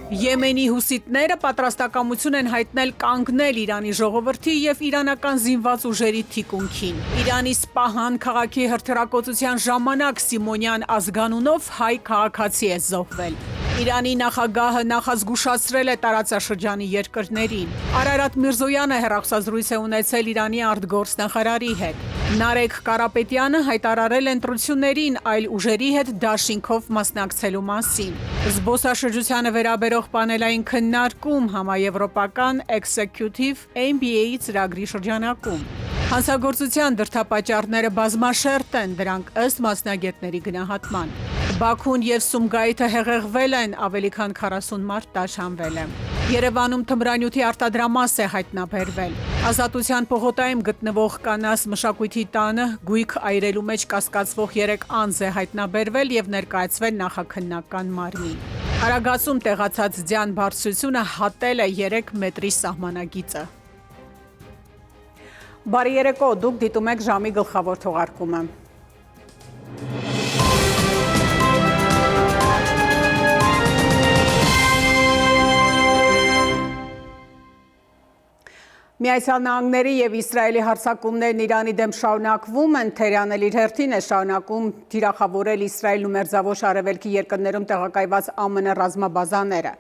Եմենի հուսիտները պատրաստակամություն են հայտնել կանգնել Իրանի ժողովրդի և իրանական զինված ուժերի թիկունքին։ Իրանի Սպահան քաղաքի հրթիռակոծության ժամանակ Սիմոնյան ազգանունով հայ քաղաքացի է զոհվել։ Իրանի նախագահը նախազգուշացրել է տարածաշրջանի երկրներին։ Արարատ Միրզոյանը հեռախոսազրույց է ունեցել Իրանի արտգործնախարարի հետ։ Նարեկ Կարապետյանը հայտարարել է ընտրություններին այլ ուժերի հետ դաշինքով մասնակցելու մասին։ Զբոսաշրջությանը վերաբերող պանելային քննարկում համաեվրոպական Executive MBA ծրագրի շրջանակում։ Հանցագործության դրդապատճառները բազմաշերտ են, դրանք ըստ մասնագետների գնահատման։ Բաքուն և Սումգայիթը հեղեղվել են, ավելի քան 40 մարդ տաշանվել է։ Երևանում թմրանյութի արտադրամաս է հայտնաբերվել։ Ազատության պողոտայում գտնվող կանանց մշակույթի տանը գույք այրելու մեջ կասկածվող 3 անձ է հայտնաբերվել և ներկայացվել նախաքննական մարմին։ Արագածում տեղացած ձյան բարձրությունը հատել է 3 մետրի սահմանագիծը։ Բարի երեկո, դուք դիտում եք ժամի գլխավոր թողարկումը։ Միացյալ Նահանգների և Իսրայելի հարձակումներն Իրանի դեմ շարունակվում են, Թեհրանը իր հերթին է շարունակում թիրախավորել Իսրայելն ու Մերձավոր Արևելքի երկրներում տեղակայված ԱՄՆ ռազմաբազաները։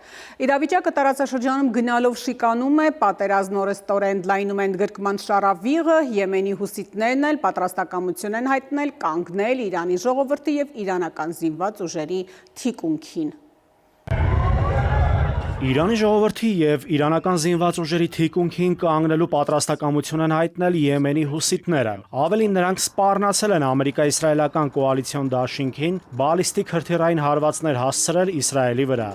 Իրավիճակը տարածաշրջանում գնալով շիկանում է, պատերազմն օրեստորեն ընդլայնում է ընդգրկման շառավիղը, Եմենի հուսիտներն էլ պատրաստակամություն են հայտնել կանգնել Իրանի ժողովրդի և իրանական զինված ուժերի թիկունքին։ Իրանի ժողովրդի և իրանական զինված ուժերի թիկունքին կանգնելու պատրաստակամություն են հայտնել Եմենի հուսիտները։ Ավելին, նրանք սպառնացել են ամերիկա-իսրայելական կոալիցիոն դաշինքին բալիստիկ հրթիռային հարվածներ հասցրել Իսրայելի վրա։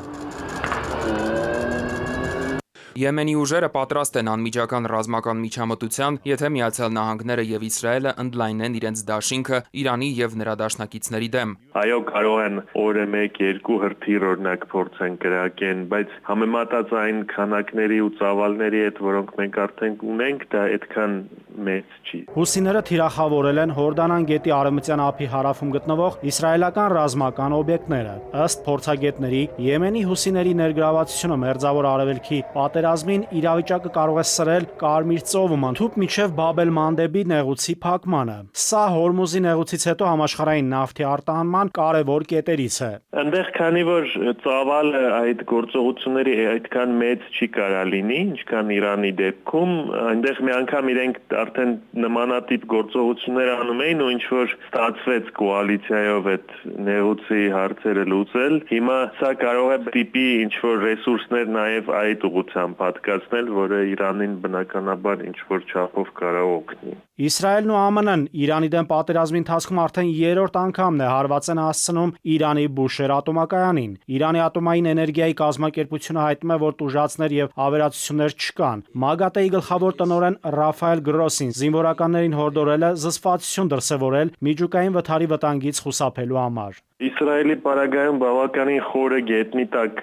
Եմենի ուժերը պատրաստ են անմիջական ռազմական միջամտության, եթե Միացյալ Նահանգները և Իսրայելը ընդլայնեն իրենց դաշինքը Իրանի և նրա դաշնակիցների դեմ։ Այո, կարող են օրը 1-2 հրթիռ օրինակ փորձեն կրակեն, բայց համեմատած այն քանակների ու ծավալների հետ, որոնք մենք արդեն ունենք, դա այդքան մեծ չի։ Հուսիները թիրախավորել են Հորդանան գետի արևմտյան ափի հարավում գտնվող իսրայելական ռազմական օբյեկտները։ Ըստ փորձագետների, Եմենի հուսիների ներգրավվածությունը Մերձավոր Արևելքի պատերազմին իրավիճակը կարող է սրել Կարմիր ծովում ընդհուպ մինչև Բաբ էլ-Մանդեբի նեղուցի փակմանը։ Սա Հորմուզի նեղուցից հետո համաշխարհային նավթի արտահանման կարևոր կետերից է։ Այնտեղ քանի որ ծավալը այդ գործողությունների այդքան մեծ չի կարա լինի, ինչքան Իրանի դեպքում, այնտեղ մի անգամ իրենք արդեն նմանատիպ գործողություններ անում էին ու ինչ որ ստացվեց կոալիցիայով այդ նեղուցի հարցերը լուծել։ Հիմա սա կարող է տիպի ինչ որ ռեսուրսներ նաև այդ ուղղությամբ պատկացնել, որը Իրանին բնականաբար ինչ որ չափով կարող օգնի։ Իսրայելն ու ԱՄՆ-ն Իրանի դեմ պատերազմի ընթացքում արդեն 3-րդ անգամն է հարված են հասցնում Իրանի Բուշեր ատոմակայանին։ Իրանի ատոմային էներգիայի կազմակերպությունը հայտնում է, որ տուժածներ եւ ավերածություններ չկան։ ՄԱԳԱՏԷ-ի գլխավոր տնօրեն Ռաֆայել Գրոսին զինվորականներին հորդորել է զսպվածություն դրսևորել միջուկային վթարի վտանգից խուսափելու համար։ Իսրայելի պարագայում բավականին խորը գետնի տակ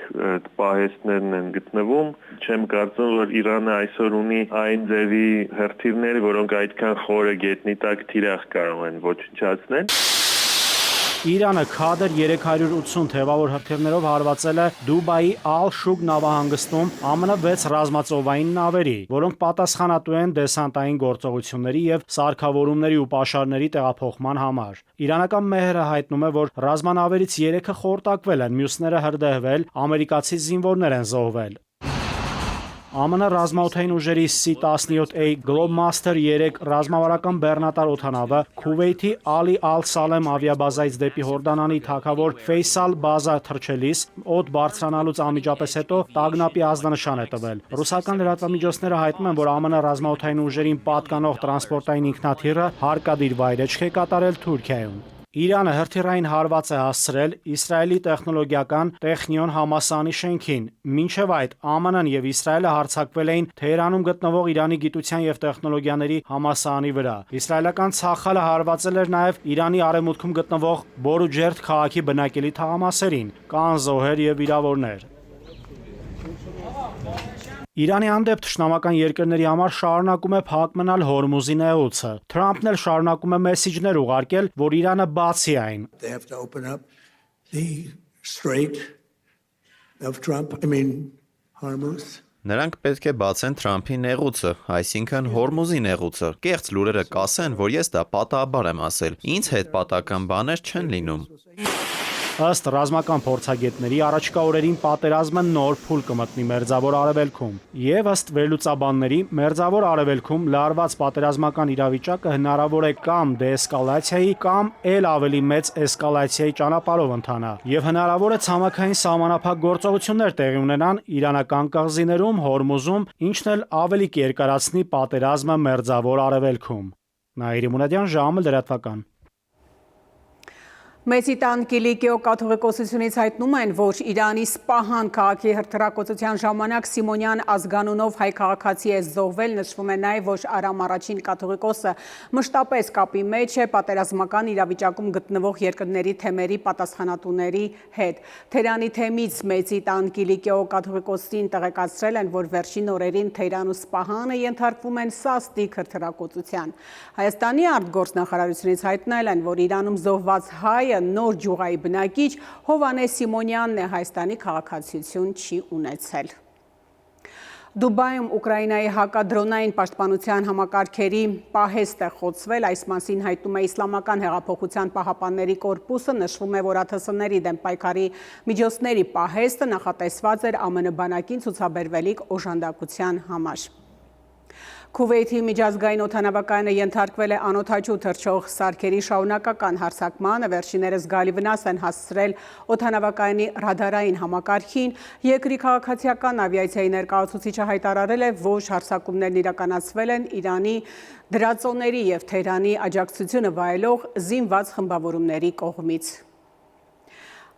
պահեստներն են գտնվում։ Չեմ կարծում, որ Իրանը այսօր ունի այն ձևի հրթիռներ, որոնք այդքան խորը գետնի տակ թիրախ կարող են ոչնչացնել։ Իրանը Քադր 380 թևավոր հրթիռներով հարվածել է Դուբայի Ալ-Շուգ նավահանգստում ԱՄՆ 6 ռազմածովային նավերի, որոնք պատասխանատու են դեսանտային գործողությունների և սարքավորումների ու պաշարների տեղափոխման համար։ Իրանական մեհերը հայտնում է, որ ռազմանավերից 3-ը խորտակվել են, մյուսները հրդեհվել, ամերիկացի զինվորներ են զոհվել։ ԱՄՆ ռազմաօդային ուժերի C-17A Globemaster 3 ռազմավարական բեռնատար օդանավը Քուվեյթի Ալի Ալ-Սալեմ ավիաբազայից դեպի Հորդանանի թագավոր Ֆեյսալ բազա թռչելիս օդ բարձրանալուց անմիջապես հետո տագնապի ազդանշան է տվել։ Ռուսական լրատվամիջոցները հայտնում են, որ ԱՄՆ ռազմաօդային ուժերին պատկանող տրանսպորտային ինքնաթիռը հարկադիր վայրէջք է կատարել Թուրքիայում։ Իրանը հրթիռային հարված է հասցրել Իսրայելի տեխնոլոգիական Տեխնիոն համալսարանի շենքին։ Մինչև այդ ԱՄՆ-ն և Իսրայելը հարձակվել էին Թեհրանում գտնվող Իրանի գիտության և տեխնոլոգիաների համալսարանի վրա։ Իսրայելական Ցախալը հարվածել էր նաև Իրանի արևմուտքում գտնվող Բորուջերդ քաղաքի բնակելի թաղամասերին։ Կան զոհեր և վիրավորներ։ Իրանի հանդեպ թշնամական երկրների համար շարունակում է փակ մնալ Հորմուզի նեղուցը։ Թրամփն էլ շարունակում է մեսիջներ ուղարկել, որ Իրանը բացի այն։ of Trump, Hormuz. Նրանք պետք է բացեն Թրամփի նեղուցը, այսինքն Հորմուզի նեղուցը։ Կեղծ լուրերը կասեն, որ ես դա պատահաբար եմ ասել։ Ինձ հետ պատահական բաներ չեն լինում։ Ըստ ռազմական փորձագետների առաջիկա օրերին պատերազմը նոր փուլ կմտնի Մերձավոր Արևելքում։ Եվ ըստ վերլուծաբանների, Մերձավոր Արևելքում լարված պատերազմական իրավիճակը հնարավոր է կամ դեէսկալացիայի, կամ ել ավելի մեծ էսկալացիայի ճանապարհով ընթանա։ Եվ հնարավոր է ցամաքային սահմանափակ գործողություններ տեղի ունենան իրանական կղզիներում, Հորմուզում, ինչն էլ ավելի կերկարացնի պատերազմը Մերձավոր Արևելքում։ Նաիրի Մունադյան, ժամը լրատվական։ Մեծիտան Կիլիկիո կաթողիկոսությունից հայտնում են, որ Իրանի Սպահան քաղաքի հրթիռակոծության ժամանակ Սիմոնյան ազգանունով հայ քաղաքացի է զոհվել, նշվում է նաև, որ Արամ առաջին կաթողիկոսը մշտապես կապի մեջ է պատերազմական իրավիճակում գտնվող երկրների թեմերի պատասխանատուների հետ։ Թեհրանի թեմից Մեծիտան Կիլիկիո կաթողիկոսին տեղեկացրել են, որ վերջին օրերին Թեհրան ու Սպահանը ենթարկվում են սաստիկ հրթիռակոծության։ Հայաստանի արտգործնախարարությունից հայտնել են, որ Իրանում զոհված հայը նոր ջուղայի բնակիչ Հովանես Սիմոնյանն է, Հայաստանի քաղաքացիություն չի ունեցել։ Դուբայում Ուկրաինայի հակադրոնային պաշտպանության համակարգերի պահեստ է խոցվել, այս մասին հայտնում է Իսլամական հեղափոխության պահապանների կորպուսը, նշվում է, որ ԱԹՍ-ների դեմ պայքարի միջոցների պահեստը նախատեսված էր ԱՄՆ բանակին ցուցաբերվելիք օժանդակության համար։ Քուվեյթի միջազգային օդանավակայանը ենթարկվել է անօդաչու թռչող սարքերի շարունակական հարձակմանը, վերջիններս զգալի վնաս են հասցրել օդանավակայանի ռադարային համակարգին։ Երկրի քաղաքացիական ավիացիայի ներկայացուցիչը հայտարարել է, որ հարձակումներն իրականացվել են Իրանի դրածոների և Թեհրանի աջակցությունը վայելող զինված խմբավորումների կողմից։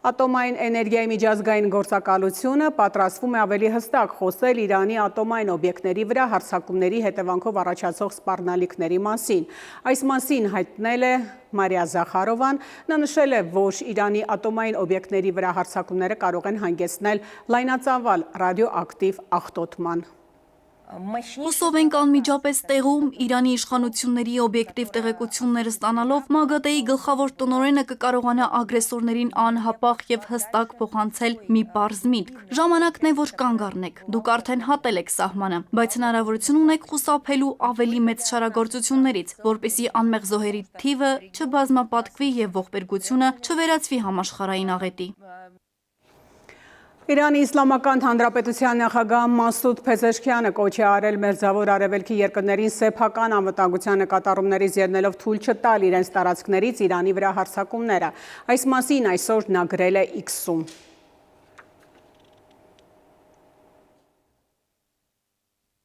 Ատոմային էներգիայի միջազգային գործակալությունը պատրաստվում է ավելի հստակ խոսել Իրանի ատոմային օբյեկտների վրա հարձակումների հետևանքով առաջացող սպառնալիքների մասին։ Այս մասին հայտնել է Մարիա Զախարովան, նա նշել է, որ Իրանի ատոմային օբյեկտների վրա հարձակումները կարող են հանգեցնել լայնածավալ ռադիոակտիվ աղտոտման։ Հուսով ենք անմիջապես տեղում Իրանի իշխանությունների օբյեկտիվ տեղեկությունները ստանալով ՄԱԳԱՏԷ-ի գլխավոր տնօրենը կկարողանա ագրեսորներին անհապաղ եւ հստակ փոխանցել մի պարզ միտք։ Ժամանակն է, որ կանգ առնեք։ Դուք արդեն հատել եք սահմանը, բայց հնարավորություն ունեք խուսափելու ավելի մեծ չարագործություններից, որպեսզի անմեղ զոհերի թիվը չբազմապատկվի եւ ողբերգությունը չվերածվի համաշխարհային աղետի։ Իրանի Իսլամական Հանրապետության նախագահ Մասուդ Փեզեշքյանը կոչ է արել Մերձավոր Արևելքի երկրներին սեփական անվտանգության նկատառումներից ելնելով թույլ չտալ իրենց տարածքներից Իրանի վրա հարձակումները։ Այս մասին այսօր նա գրել է X-ում։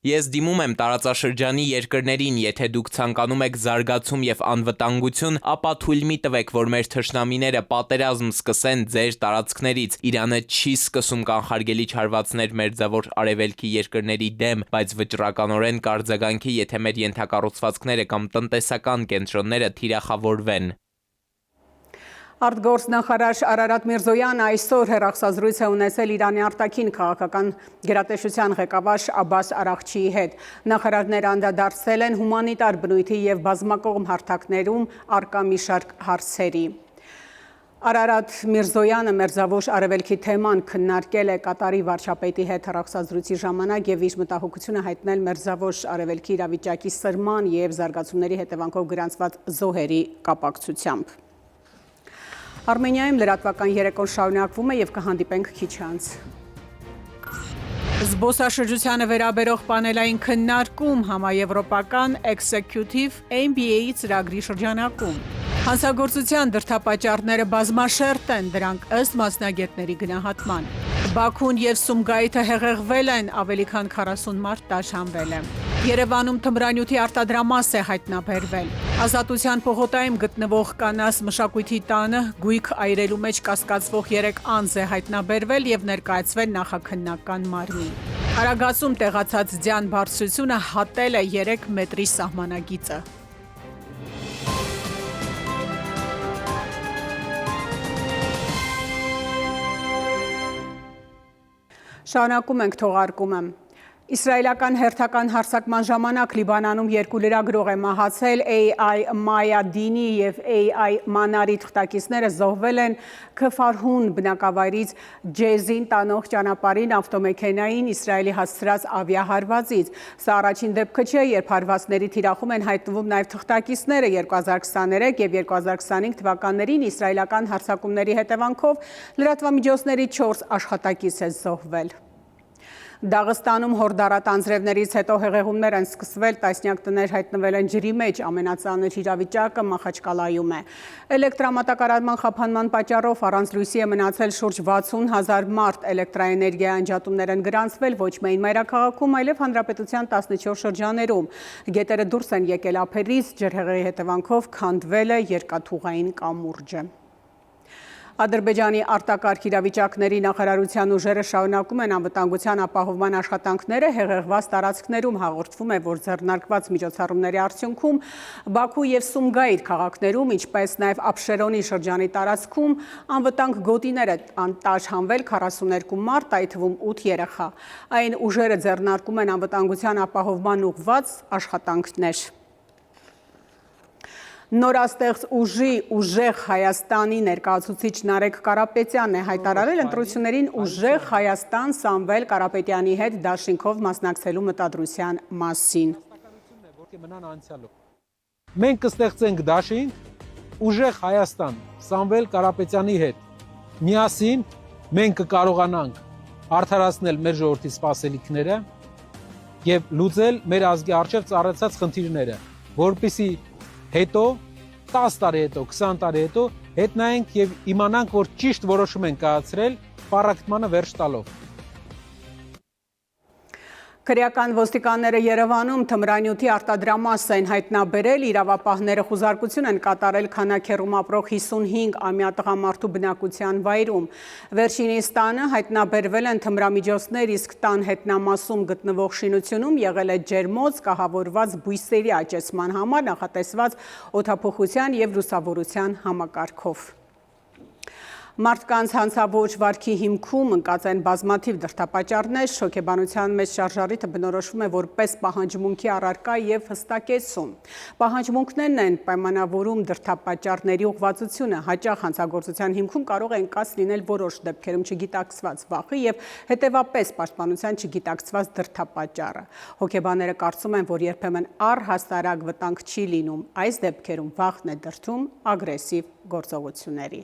Ես դիմում եմ տարածաշրջանի երկրներին, եթե դուք ցանկանում եք զարգացում եւ անվտանգություն, ապա թույլ մի տվեք, որ մեր թշնամիները պատերազմ սկսեն ձեր տարածքներից։ Իրանը չի սկսում կանխարգելիչ հարվածներ Մերձավոր Արևելքի երկրների դեմ, բայց վճռականորեն կարձագանքի, եթե մեր ենթակառուցվածքները կամ տնտեսական կենտրոնները թիրախավորվեն։ Արտգործնախարար Արարատ Միրզոյանը այսօր հեռախոսազրույց է ունեցել Իրանի արտաքին քաղաքական գերատեսչության ղեկավար Աբբաս Արաղչիի հետ։ Նախարարները անդրադարձել են հումանիտար բնույթի եւ բազմակողմ հարթակներում արկա մի շարք հարցերի։ Արարատ Միրզոյանը Մերձավոր Արևելքի թեման քննարկել է Կատարի վարչապետի հետ հեռախոսազրույցի ժամանակ եւ իր մտահոգությունը հայտնել Մերձավոր Արևելքի իրավիճակի սրման եւ զարգացումների հետևանքով գրանցված զոհերի կապակցությամբ։ Արմենիայում լրատվական երեկոն շարունակվում է եւ կհանդիպենք քիչ անց։ Զբոսաշրջությանը վերաբերող պանելային քննարկում համաեվրոպական Executive MBA-ի ծրագրի շրջանակում։ Հանցագործության դրդապատճառները բազմաշերտ են, դրանք ըստ մասնագետների գնահատման։ Բաքուն եւ Սումգայիթը հեղեղվել են, ավելի քան 40 մարդ տաշանվել է։ Երևանում թմրանյութի արտադրամաս է հայտնաբերվել։ Ազատության պողոտայում գտնվող կանաս մշակույթի տանը գույք այրելու մեջ կասկածվող 3 անձ է հայտնաբերվել եւ ներկայացվել նախաքննական մարմին։ Արագածում տեղացած ձյան բարձրությունը հատել է 3 մետրի սահմանագիծը։ Շարունակում ենք թողարկումը։ Իսրայելական հերթական հարձակման ժամանակ Լիբանանում երկու լրագրող է մահացել, AI Մայադինի և AI Մանարի թղթակիցները զոհվել են Քֆարհուն բնակավայրից Ջեզին տանող ճանապարհին ավտոմեքենային Իսրայելի հասցրած ավիահարվածից։ Սա առաջին դեպքը չէ, երբ հարվածների թիրախում են հայտնվում նաև թղթակիցները 2023 և 2025 թվականներին իսրայելական հարձակումների հետևանքով լրատվամիջոցների 4 աշխատակից է զոհվել։ Դաղստանում հորդառատ անձրևներից հետո հեղեղումներ են սկսվել, տասնյակ տներ հայտնվել են ջրի մեջ, ամենածանր իրավիճակը Մախաչկալայում է։ Էլեկտրամատակարարման խափանման պատճառով առանց լույսի է մնացել շուրջ 60,000 մարդ, էլեկտրաէներգիայի անջատումներ են գրանցվել ոչ միայն մայրաքաղաքում, այլև հանրապետության 14 շրջաներում։ Գետերը դուրս են եկել ափերից, ջրհեղեղի հետևանքով քանդվել է երկաթուղային կամուրջը։ Ադրբեջանի արտակարգ իրավիճակների նախարարության ուժերը շարունակում են անվտանգության ապահովման աշխատանքները հեղեղված տարածքներում, հաղորդվում է, որ ձեռնարկված միջոցառումների արդյունքում Բաքու և Սումգայիթ քաղաքներում, ինչպես նաև Աբշերոնի շրջանի տարածքում անվտանգ գոտիներ են տարհանվել 42 մարդ, այդ թվում 8 երեխա։ Այն ուժերը ձեռնարկում են անվտանգության ապահովման ուղղված աշխատանքներ։ Նորաստեղծ ուժի Ուժեղ Հայաստանի ներկայացուցիչ Նարեկ Կարապետյանն է հայտարարել ընտրություններին Ուժեղ Հայաստան Սամվել Կարապետյանի հետ դաշինքով մասնակցելու մտադրության մասին։ Մենք կստեղծենք դաշինք Ուժեղ Հայաստան Սամվել Կարապետյանի հետ։ Միասին մենք կկարողանանք արդարացնել մեր ժողովրդի սպասելիքները եւ լուծել մեր ազգի առջև ծառացած խնդիրները, որպեսզի հետո 10 տարի հետո, 20 տարի հետո հետ նայենք եւ իմանանք, որ ճիշտ որոշում են կայացրել պառակտմանը վերջ տալով։ Քրեական ոստիկանները Երևանում թմրանյութի արտադրամաս են հայտնաբերել, իրավապահները խուզարկություն են կատարել քանաքեռում ապրող 55-ամյա տղամարդու բնակության վայրում։ Վերջինիս տանը հայտնաբերվել են թմրամիջոցներ, իսկ տան հետնամասում գտնվող շինությունում եղել է ջերմոց կահավորված բույսերի աճեցման համար նախատեսված օդափոխության և լուսավորության համակարգով։ Մարդկանց հանցավոր վարքի հիմքում ընկած են բազմաթիվ դրդապատճառներ, շոգեբանության մեջ շարժառիթը բնորոշվում է որպես պահանջմունքի առարկա և հստակեցում։ Պահանջմունքներն են պայմանավորում դրդապատճառների ուղղվածությունը, հաճախ հանցագործության հիմքում կարող է ընկած լինել որոշ դեպքերում չգիտակցված վախը և հետևապես պաշտպանության չգիտակցված դրդապատճառը։ Հոգեբանները կարծում են, որ երբեմն առհաստարակ վտանգ չի լինում, այս դեպքերում վախն է դրդում ագրեսիվ գործողությունների։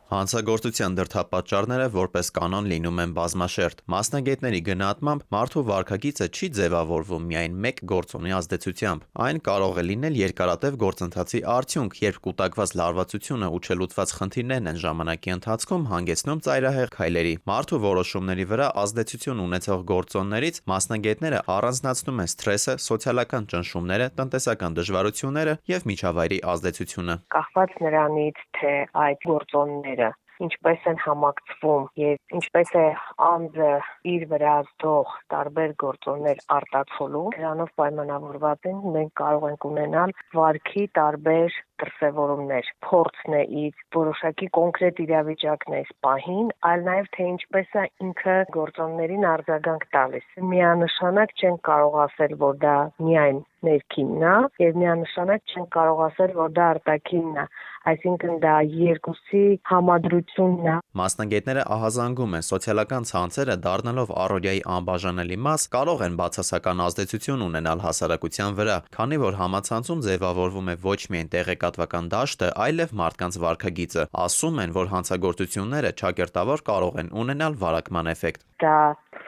Հանցագործության դրդապատճառները որպես կանոն լինում են բազմաշերտ։ Մասնագետների գնահատմամբ մարդու վարքագիծը չի ձևավորվում միայն մեկ գործոնի ազդեցությամբ։ Այն կարող է լինել երկարատև գործընթացի արդյունք, երբ կուտակված լարվածությունը ու չլուծված խնդիրներն են ժամանակի ընթացքում հանգեցնում ծայրահեղ քայլերի։ Մարդու որոշումների վրա ազդեցություն ունեցող գործոններից մասնագետները առանձնացնում են սթրեսը, սոցիալական ճնշումները, տնտեսական դժվարությունները եւ միջավայրի ազդեցությունը։ Կախված նրանից, թե այդ գործոնները ինչպես են համակցվում եւ ինչպես է անձը իր վրա զդող տարբեր գործոններ արտացոլում, դրանով պայմանավորված են մենք կարող ենք ունենալ վարքի տարբեր դրսևորումներ, փորձն է իր որոշակի կոնկրետ իրավիճակն է պահին, այլ նաև թե ինչպես է ինքը գործոններին արձագանք տալիս։ Միանշանակ չեն կարող ասել, որ դա միայն ներքինն է, եւ միանշանակ չեն կարող ասել, որ դա արտաքինն է, այսինքն դա երկուսի համադրությունն է։ Մասնագետները ահազանգում են սոցիալական ցանցերը դառնալով առօրյայի անբաժանելի մաս, կարող են բացասական ազդեցություն ունենալ հասարակության վրա, քանի որ համացանցում ձևավորվում է ոչ միայն տեղեկատվական դաշտը, այլև մարդկանց վարքագիծը։ Ասում են, որ հանցագործությունները ճակերտավոր կարող են ունենալ վարակման էֆեկտ։ Դա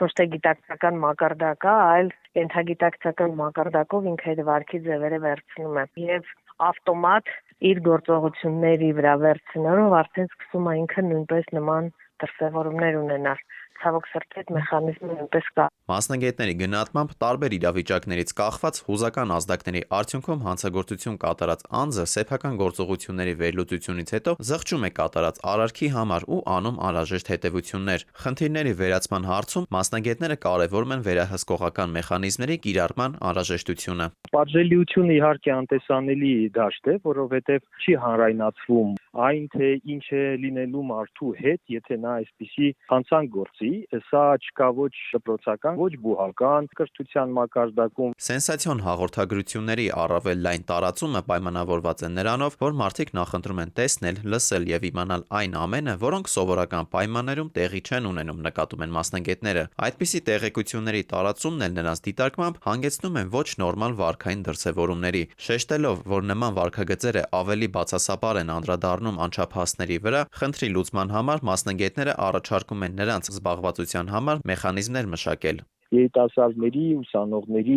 ոչ թե գիտակցական մակարդակ է, այլ ենթագիտակցական մակարդակով ինքը այդ վարքի ձևերը վերցնում է եւ ավտոմատ իր գործողությունների վրա վերցնելով արդեն սկսում է ինքը նույնպես նման դրսևորումներ ունենալ։ Ցավոք սրտի այդ մեխանիզմը նույնպես կա։ Մասնագետների գնահատմամբ տարբեր իրավիճակներից կախված հուզական ազդակների արդյունքում հանցագործություն կատարած անձը սեփական գործողությունների վերլուծությունից հետո զղջում է կատարած արարքի համար ու անում անհրաժեշտ հետևություններ։ Խնդիրների վերացման հարցում մասնագետները կարևորում են վերահսկողական մեխանիզմների կիրառման անհրաժեշտությունը։ Պատժելիությունը իհարկե անտեսանելի դաշտ է, որովհետև չի հանրայնացվում այն, թե ինչ է լինելու մարդու հետ, եթե նա այսպիսի հանցանք գործի, դեպի, սա չկա ոչ դպրոցական, ոչ բուհական կրթության մակարդակում։ Սենսացիոն հաղորդագրությունների առավել լայն տարածումը պայմանավորված է նրանով, որ մարդիկ նախընտրում են տեսնել, լսել եւ իմանալ այն ամենը, որոնք սովորական պայմաններում տեղի չեն ունենում, նկատում են մասնագետները։ Այդպիսի տեղեկությունների տարածումն էլ նրանց դիտարկմամբ հանգեցնում են ոչ նորմալ վարքային դրսևորումների, շեշտելով, որ նման վարքագծերը ավելի բացասաբար են անդրադառնում անչափահասների վրա, խնդրի լուծման համար մասնագետները առաջարկում են նրանց զբաղվածության համար մեխանիզմներ մշակել։ Երիտասարդների, ուսանողների,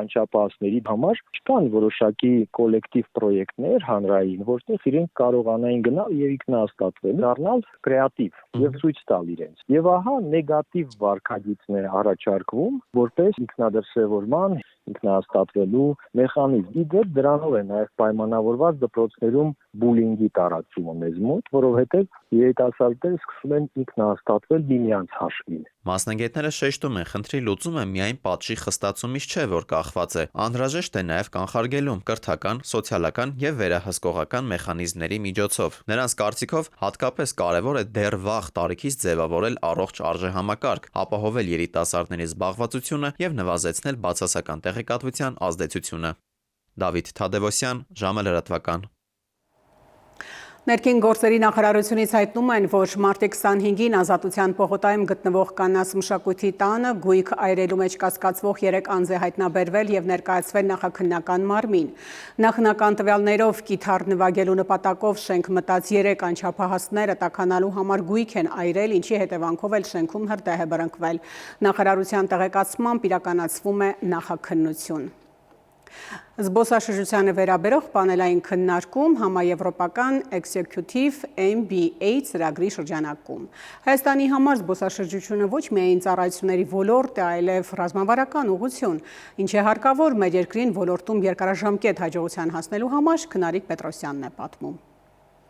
անչափահասների համար չկան որոշակի կոլեկտիվ պրոյեկտներ հանրային, որտեղ իրենք կարողանային գնալ եւ ինքնահաստատվել, դառնալ կրեատիվ եւ ցույց տալ իրենց։ Եվ ահա նեգատիվ վարքագիծներ առաջարկվում, որպես ինքնադրսևորման, ինքնահաստատվելու մեխանիզմ։ Իդեպ դրանով է նաեւ պայմանավորված դպրոցներում բուլինգի տարածումը մեզ մոտ, որովհետեւ երիտասարդները սկսում են ինքնահաստատվել միմյանց հաշվին։ Մասնագետները շեշտում են, խնդրի լուծումը միայն պատժի խստացումից չէ, որ կախված է, անհրաժեշտ է նաև կանխարգելում կրթական, սոցիալական եւ վերահսկողական մեխանիզմների միջոցով։ Նրանց կարծիքով հատկապես կարևոր է դեռ վաղ տարիքից ձևավորել առողջ արժեհամակարգ, ապահովել երիտասարդների զբաղվածությունը եւ նվազեցնել բացասական տեղեկատվության ազդեցությունը։ Դավիթ Թադևոսյան, ժամը լրատվական։ Ներքին գործերի նախարարությունից հայտնում են, որ մարտի 25-ին Ազատության պողոտայում գտնվող կանանց մշակույթի տանը գույք այրելու մեջ կասկածվող 3 անձ է հայտնաբերվել եւ ներկայացվել նախաքննական մարմին։ Նախնական տվյալներով կիթառ նվագելու նպատակով շենք մտած 3 անչափահասները տաքանալու համար գույք են այրել, ինչի հետևանքով էլ շենքում հրդեհ է բռնկվել։ Նախարարության տեղեկացմամբ իրականացվում է նախաքննություն։ Զբոսաշրջությանը վերաբերող պանելային քննարկում համաեվրոպական Executive MBA ծրագրի շրջանակում։ Հայաստանի համար զբոսաշրջությունը ոչ միայն ծառայությունների ոլորտ է, այլև ռազմավարական ուղղություն, ինչ է հարկավոր մեր երկրին ոլորտում երկարաժամկետ հաջողության հասնելու համար, Քնարիկ Պետրոսյանն է պատմում։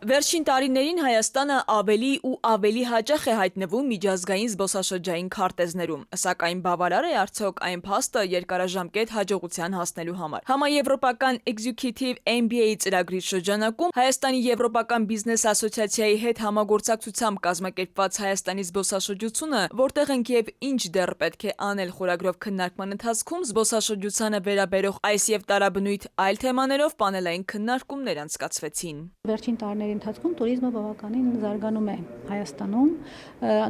Վերջին տարիներին Հայաստանը ավելի ու ավելի հաճախ է հայտնվում միջազգային զբոսաշրջային քարտեզներում, սակայն բավարար է արդյոք այն փաստը երկարաժամկետ հաջողության հասնելու համար։ Համաեվրոպական Executive MBA ծրագրի շրջանակում Հայաստանի Եվրոպական բիզնես ասոցիացիայի հետ համագործակցությամբ կազմակերպված Հայաստանի զբոսաշրջությունը, որտեղ ենք եւ ինչ դեռ պետք է անել խորագրով քննարկման ընթացքում զբոսաշրջությանը վերաբերող այս եւ տարաբնույթ այլ թեմաներով պանելային քննարկումներ անցկացվեցին։ Վերջին տարիների ընթացքում туриզմը բավականին զարգանում է Հայաստանում,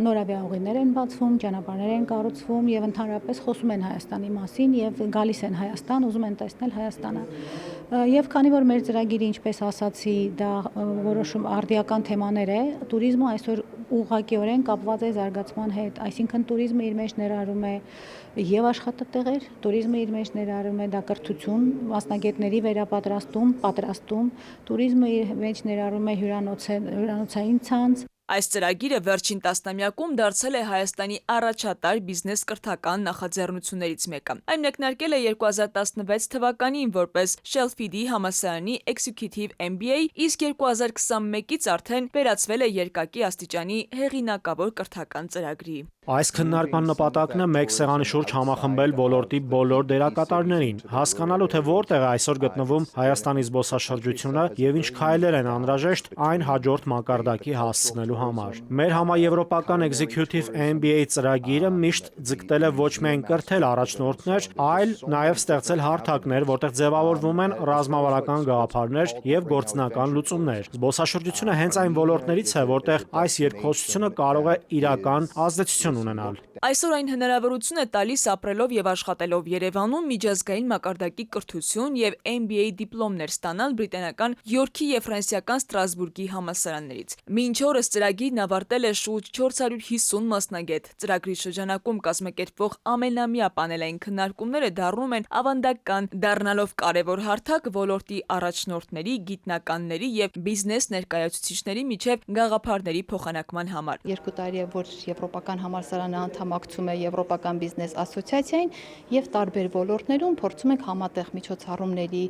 նոր ավիաուղիներ են բացվում, ճանապարհներ են կառուցվում եւ ընդհանրապես խոսում են Հայաստանի մասին եւ գալիս են Հայաստան, ուզում են տեսնել Հայաստանը։ Եվ քանի որ մեր ծրագիրը, ինչպես ասացի, դա որոշում արդիական թեմաներ է, туриզմը այսօր ուղղակիորեն կապված է զարգացման հետ, այսինքն туриզմը իր մեջ ներառում է եւ աշխատատեղեր, туриզմը իր մեջ ներառում է դա կրթություն, մասնագետների վերապատրաստում, պատրաստում, туриզմը իր մեջ ներառում է հյուրանոցային ցանց։ Այս ծրագիրը վերջին տասնամյակում դարձել է Հայաստանի առաջատար բիզնես կրթական նախաձեռնություններից մեկը։ Այն մեկնարկել է 2016 թվականին որպես Sheffield-ի համալսարանի Executive MBA, իսկ 2021-ից արդեն վերածվել է երկակի աստիճանի հեղինակավոր կրթական ծրագրի։ Այս քննարկման նպատակն է մեկ սեղանի շուրջ համախմբել ոլորտի բոլոր դերակատարներին, հասկանալու թե որտեղ է այսօր գտնվում Հայաստանի զբոսաշրջությունը եւ ինչ քայլեր են անհրաժեշտ այն հաջորդ մակարդակի հասցնելու համար։ Մեր համաեվրոպական Executive MBA ծրագիրը միշտ ձգտել է ոչ միայն կրթել առաջնորդներ, այլ նաեւ ստեղծել հարթակներ, որտեղ ձևավորվում են ռազմավարական գաղափարներ եւ գործնական լուծումներ։ Զբոսաշրջությունը հենց այն ոլորտներից է, որտեղ այս երկխոսությունը կարող է իրական ազդեցություն ունենալ։ Այսօր այն հնարավորություն է տալիս ապրելով եւ աշխատելով Երևանում միջազգային մակարդակի կրթություն եւ MBA դիպլոմներ ստանալ բրիտանական Յորքի եւ ֆրանսիական Ստրասբուրգի համալսարաններից։ Մինչ օրս ծրագիրն ավարտել է շուրջ 450 մասնագետ։ Ծրագրի շրջանակում կազմակերպվող ամենամյա պանելային քննարկումները դառնում են ավանդական, դառնալով կարևոր հարթակ ոլորտի առաջնորդների, գիտնականների եւ բիզնես ներկայացուցիչների միջև գաղափարների փոխանակման համար։ 2 տարի է, որ եվրոպական համալսարանը անդամակցում է Եվրոպական բիզնես ասոցիացիային եւ տարբեր ոլորտներում փորձում ենք համատեղ միջոցառումների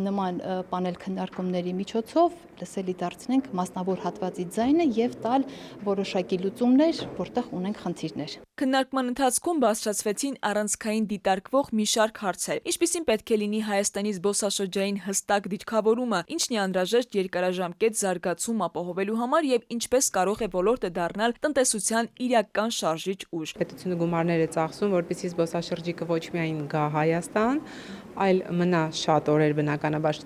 նման պանել քննարկումների միջոցով լսելի դարձնենք մասնավոր հատվածի ձայնը եւ տալ որոշակի լուծումներ, որտեղ ունենք խնդիրներ։ Քննարկման ընթացքում բարձրացվեցին առանցքային դիտարկվող մի շարք հարցեր, ինչպիսին պետք է լինի Հայաստանի զբոսաշրջային հստակ դիրքավորումը, ինչն է անհրաժեշտ երկարաժամկետ զարգացում ապահովելու համար եւ ինչպես կարող է ոլորտը դառնալ տնտեսության արտադրության իրական շարժիչ ուժ։ Պետությունը գումարներ է ծախսում, որպեսզի զբոսաշրջիկը ոչ միայն գա Հայաստան, այլ մնա շատ օրեր բնականաբար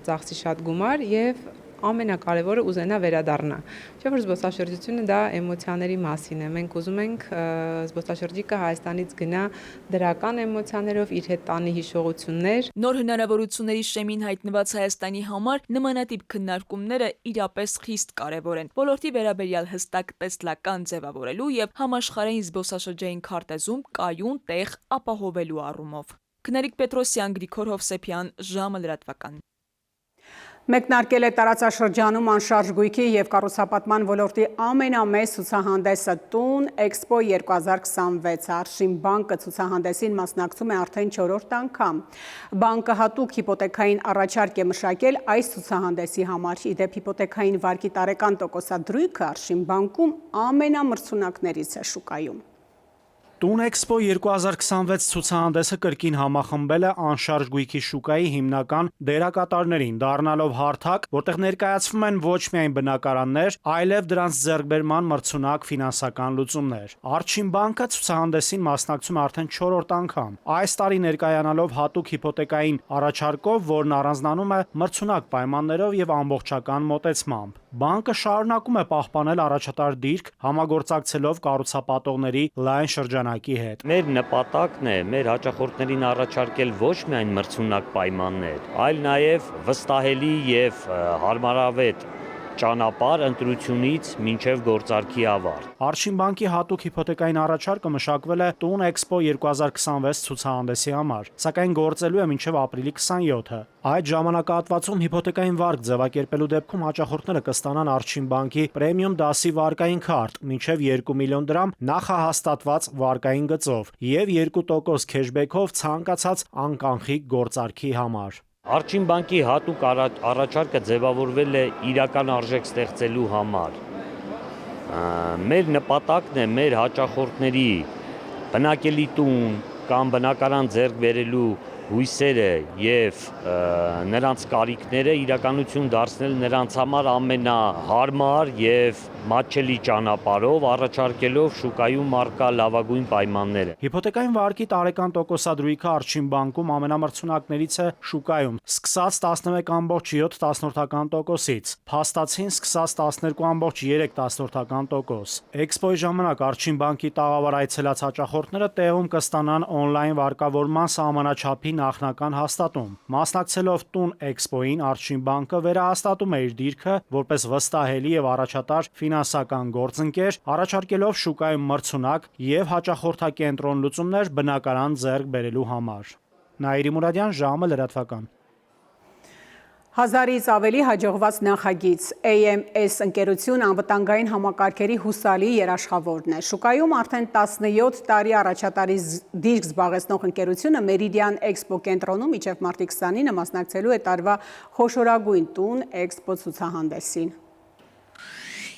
ծախսի շատ գումար եւ ամենակարևորը ուզենա վերադառնա։ Չէ՞ որ զբոսաշրջությունը դա էմոցիաների մասին է։ Մենք ուզում ենք զբոսաշրջիկը Հայաստանից գնա դրական էմոցիաներով, իր հետ տանի հիշողություններ։ Նոր հնարավորությունների շեմին հայտնված Հայաստանի համար նմանատիպ քննարկումները իրապես խիստ կարևոր են։ Ոլորտի վերաբերյալ հստակ տեսլական ձևավորելու եւ համաշխարհային զբոսաշրջային քարտեզում կայուն տեղ ապահովելու առումով։ Քնարիկ Պետրոսյան, Գրիգոր Հովսեփյան, ժամը լրատվական։ Մեկնարկել է տարածաշրջանում անշարժ գույքի եւ կառուցապատման ոլորտի ամենամեծ ցուցահանդեսը տուն Էքսպո 2026։ Արշին բանկը ցուցահանդեսին մասնակցում է արդեն 4-րդ անգամ։ Բանկը հատուկ հիպոթեքային առաջարկ է մշակել այս ցուցահանդեսի համար։ Իդեպ հիպոթեքային վարկի տարեկան տոկոսադրույքը Արշին բանկում ամենամրցունակներից է շուկայում։ Տուն Էքսպո 2026 ցուցահանդեսը կրկին համախմբել է անշարժ գույքի շուկայի հիմնական դերակատարներին, դառնալով հարթակ, որտեղ ներկայացվում են ոչ միայն բնակարաններ, այլև դրանց ձեռքբերման մրցունակ ֆինանսական լուծումներ։ Արշին բանկը ցուցահանդեսին մասնակցում է արդեն 4-րդ անգամ։ Այս տարի ներկայանալով հատուկ հիպոթեքային առաջարկով, որն առանձնանում է մրցունակ պայմաններով եւ ամբողջական մոտեցմամբ։ Բանկը շարունակում է պահպանել առաջատար դիրք, համագործակցելով կառուցապատողների լայն շրջանակի հետ։ Մեր նպատակն է մեր հաճախորդներին առաջարկել ոչ միայն մրցունակ պայմաններ, այլ նաև վստահելի եւ հարմարավետ ճանապարհ ընտրությունից մինչև գործարքի ավարտ։ Արշին բանկի հատուկ հիպոթեքային առաջարկը մշակվել է Տուն Էքսպո 2026 ցուցահանդեսի համար, սակայն գործելու է մինչև ապրիլի 27-ը։ Այդ ժամանակահատվածում հիպոթեքային վարկ ձևակերպելու դեպքում հաճախորդները կստանան Արշին բանկի պրեմիում դասի վարկային քարտ մինչև 2 միլիոն դրամ նախահաստատված վարկային գծով եւ 2% քեշբեքով ցանկացած անկանխիկ գործարքի համար։ Արշին բանկի հատուկ առաջարկը ձևավորվել է իրական արժեք ստեղծելու համար։ Մեր նպատակն է մեր հաճախորդների բնակելի տուն կամ բնակարան ձեռք բերելու հույսերը եւ նրանց կարիքները իրականություն դարձնել նրանց համար ամենահարմար եւ մատչելի ճանապարհով, առաջարկելով շուկայում առկա լավագույն պայմանները։ Հիպոթեքային վարկի տարեկան տոկոսադրույքը Արշին բանկում ամենամրցունակներից է շուկայում, սկսած 11.7%-ից, փաստացին սկսած 12.3%։ Էքսպոյի ժամանակ Արշին բանկի տաղավար այցելած հաճախորդները տեղում կստանան օնլայն վարկավորման սահմանաչափի նախնական հաստատում։ Մասնակցելով Տուն Էքսպոյին Արշին բանկը վերահաստատում է իր դիրքը որպես վստահելի եւ առաջատար ֆինանսական գործընկեր, առաջարկելով շուկայում մրցունակ եւ հաճախորդակենտրոն լուծումներ բնակարան ձեռք բերելու համար։ Նաիրի Մուրադյան, ժամը լրատվական։ 1000-ից ավելի հաջողված նախագիծ AMS ընկերություն անվտանգային համակարգերի հուսալի երաշխավորն է։ Շուկայում արդեն 17 տարի առաջատարի դիրք զբաղեցնող ընկերությունը Meridian Expo կենտրոնում մինչև մարտի 29-ը մասնակցելու է տարվա խոշորագույն Տուն Էքսպո ցուցահանդեսին։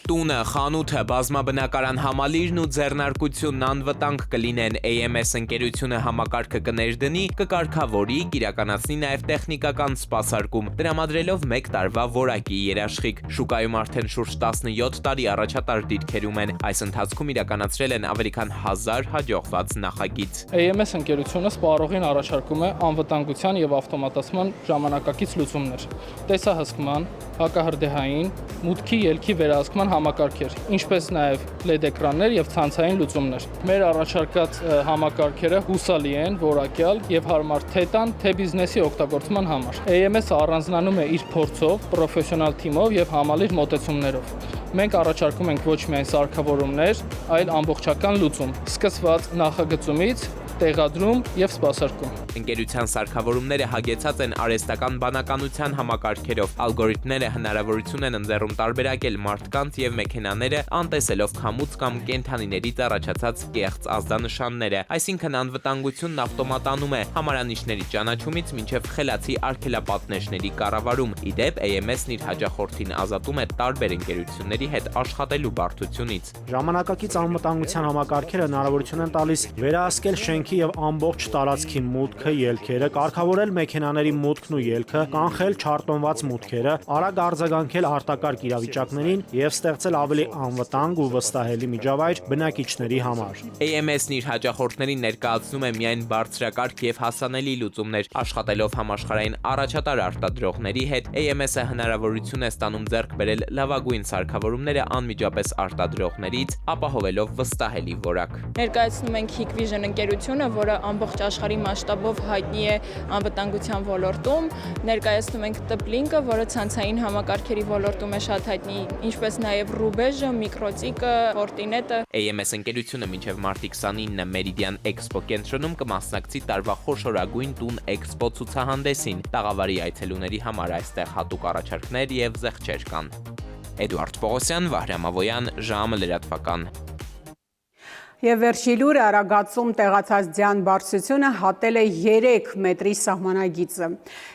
Տունը, խանութը, բազմաբնակարան համալիրն ու ձեռնարկությունն անվտանգ կլինեն, AMS ընկերությունը համակարգը կներդնի, կկարգավորի, կիրականացնի նաև տեխնիկական սպասարկում, տրամադրելով 1 տարվա որակի երաշխիք։ Շուկայում արդեն շուրջ 17 տարի առաջատար դիրքերում են, այս ընթացքում իրականացրել են ավելի քան 1000 հաջողված նախագիծ։ AMS ընկերությունը սպառողին առաջարկում է անվտանգության եւ ավտոմատացման ժամանակակից լուծումներ, տեսահսկման, հակահրդեհային, մուտքի ելքի վերահսկման համակարգեր, ինչպես նաև LED էկրաններ եւ ցանցային լուծումներ։ Մեր առաջարկած համակարգերը հուսալի են, որակյալ եւ հարմար թե տան, թե բիզնեսի օգտագործման համար։ AMS-ը առանձնանում է իր փորձով, պրոֆեսիոնալ թիմով եւ համալիր մոտեցումներով։ Մենք առաջարկում ենք ոչ միայն սարքավորումներ, այլ ամբողջական լուծում, սկսված նախագծումից, տեղադրում եւ սպասարկում։ Ընկերության սարքավորումները հագեցած են արհեստական բանականության համակարգերով, ալգորիթմները հնարավորություն են ընձեռում տարբերակել մարդկանց եւ մեքենաները, անտեսելով քամուց կամ կենդանիներից առաջացած կեղծ ազդանշանները, այսինքն անվտանգությունն ավտոմատանում է համարանիշների ճանաչումից մինչև խելացի արգելապատնեշների կառավարում։ Իդեպ AMS-ն իր հաճախորդին ազատում է տարբեր ընկերությունների հետ աշխատելու բարդությունից։ Ժամանակակից անվտանգության համակարգերը հնարավորություն են տալիս վերահսկել շենք արձագանքի եւ ամբողջ տարածքի մուտքը, ելքերը, կարգավորել մեքենաների մուտքն ու ելքը, կանխել չարտոնված մուտքերը, արագ արձագանքել արտակարգ իրավիճակներին եւ ստեղծել ավելի անվտանգ ու վստահելի միջավայր բնակիչների համար։ AMS-ն իր հաճախորդներին ներկայացնում է միայն բարձրակարգ եւ հասանելի լուծումներ, աշխատելով համաշխարհային առաջատար արտադրողների հետ, AMS-ը հնարավորություն է ստանում ձեռք բերել լավագույն սարքավորումները անմիջապես արտադրողներից, ապահովելով վստահելի որակ։ Ներկայացնում ենք Hikvision ընկերությունը, որը ամբողջ աշխարհի մասշտաբով հայտնի է անվտանգության ոլորտում, ներկայացնում ենք Tplink-ը, որը ցանցային համակարգերի ոլորտում է շատ հայտնի, ինչպես նաև Rubeж-ը, Microtik-ը, Fortinet-ը։ AMS ընկերությունը մինչև մարտի 29-ը Meridian Expo կենտրոնում կմասնակցի տարվա խոշորագույն տուն Expo ցուցահանդեսին։ Տաղավարի այցելուների համար այստեղ հատուկ առաջարկներ եւ զեղչեր կան։ Էդուարդ Պողոսյան, Վահրամ Ավոյան, ժամը լրատվական։ Եվ վերջի լուրը Արագածում տեղացած ձյան բարձրությունը հատել է 3 մետրի սահմանագիծը։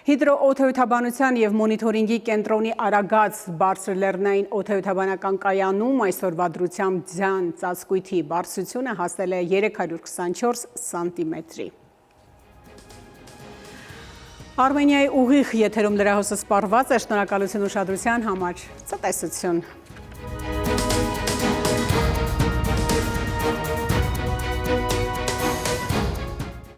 Հիդրոօդոյթաբանության եւ մոնիթորինգի կենտրոնի Արագած բարձրլեռնային օդոյթաբանական կայանում այսօրվա դրությամբ ձյան ծածկույթի բարձրությունը հասել է 324 սանտիմետրի։ Արմենիայի ուղիղ եթերում լրահոսը սպառված է, շնորհակալություն ուշադրության համար, ցտեսություն։